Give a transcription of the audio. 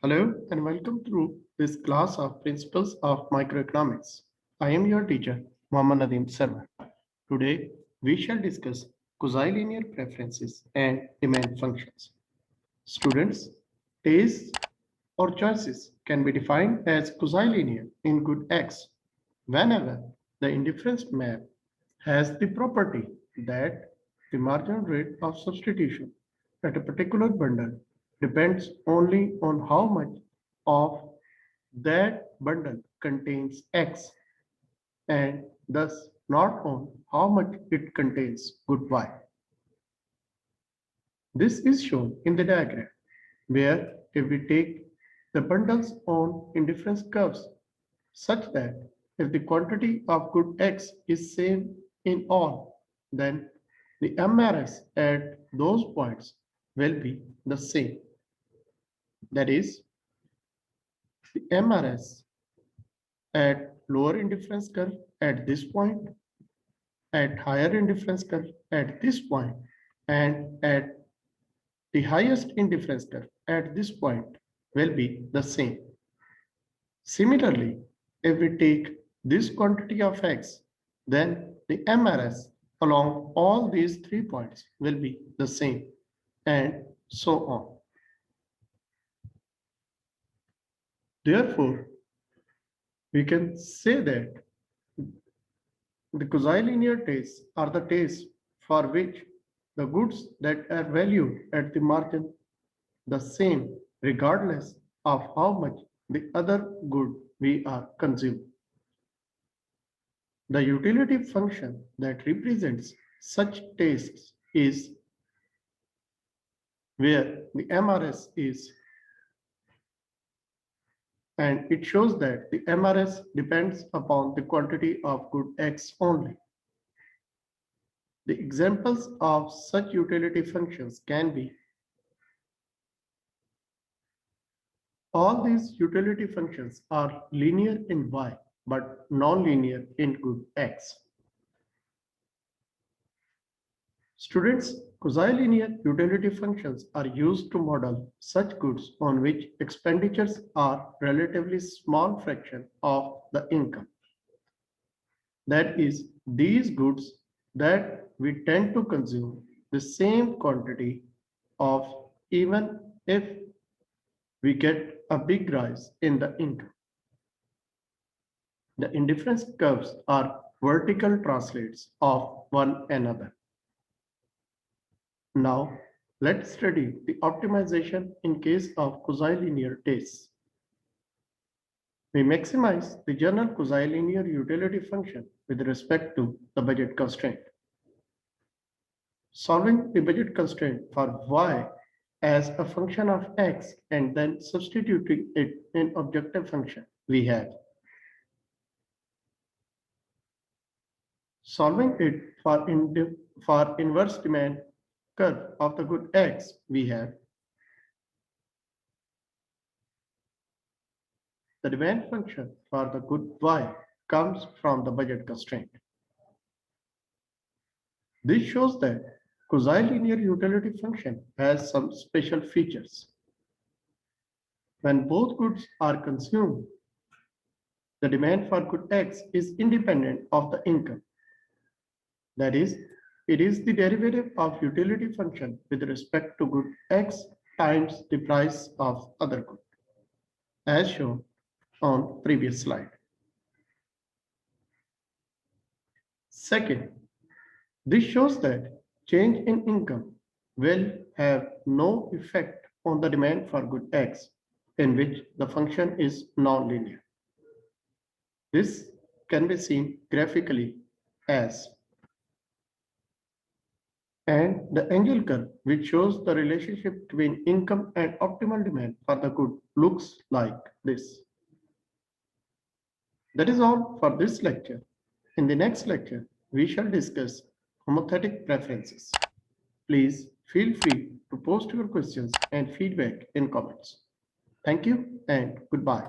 Hello and welcome to this class of Principles of Microeconomics. I am your teacher, Muhammad Nadeem Sarwar. Today, we shall discuss quasi-linear preferences and demand functions. Students, tastes or choices can be defined as quasi-linear in good X whenever the indifference map has the property that the marginal rate of substitution at a particular bundle depends only on how much of that bundle contains X and thus not on how much it contains good Y. This is shown in the diagram, where if we take the bundles on indifference curves such that if the quantity of good X is same in all, then the MRS at those points will be the same. That is, the MRS at lower indifference curve at this point, at higher indifference curve at this point, and at the highest indifference curve at this point will be the same. Similarly, if we take this quantity of X, then the MRS along all these 3 points will be the same, and so on. Therefore, we can say that the quasi-linear tastes are the tastes for which the goods that are valued at the margin the same regardless of how much the other good we are consuming. The utility function that represents such tastes is where the MRS is, and it shows that the MRS depends upon the quantity of good X only. The examples of such utility functions can be all these utility functions are linear in Y but non-linear in good X. Students, quasi-linear utility functions are used to model such goods on which expenditures are relatively small fraction of the income. That is, these goods that we tend to consume the same quantity of even if we get a big rise in the income. The indifference curves are vertical translates of one another. Now, let's study the optimization in case of quasi-linear tastes. We maximize the general quasi-linear utility function with respect to the budget constraint. Solving the budget constraint for y as a function of x and then substituting it in objective function, we have solving it for inverse demand curve of the good x, we have the demand function for the good y comes from the budget constraint. This shows that quasi-linear utility function has some special features. When both goods are consumed, the demand for good X is independent of the income. That is, it is the derivative of utility function with respect to good X times the price of other good, as shown on previous slide. Second, this shows that change in income will have no effect on the demand for good X, in which the function is nonlinear. This can be seen graphically as, and the angle curve, which shows the relationship between income and optimal demand for the good, looks like this. That is all for this lecture. In the next lecture, we shall discuss homothetic preferences. Please feel free to post your questions and feedback in comments. Thank you and goodbye.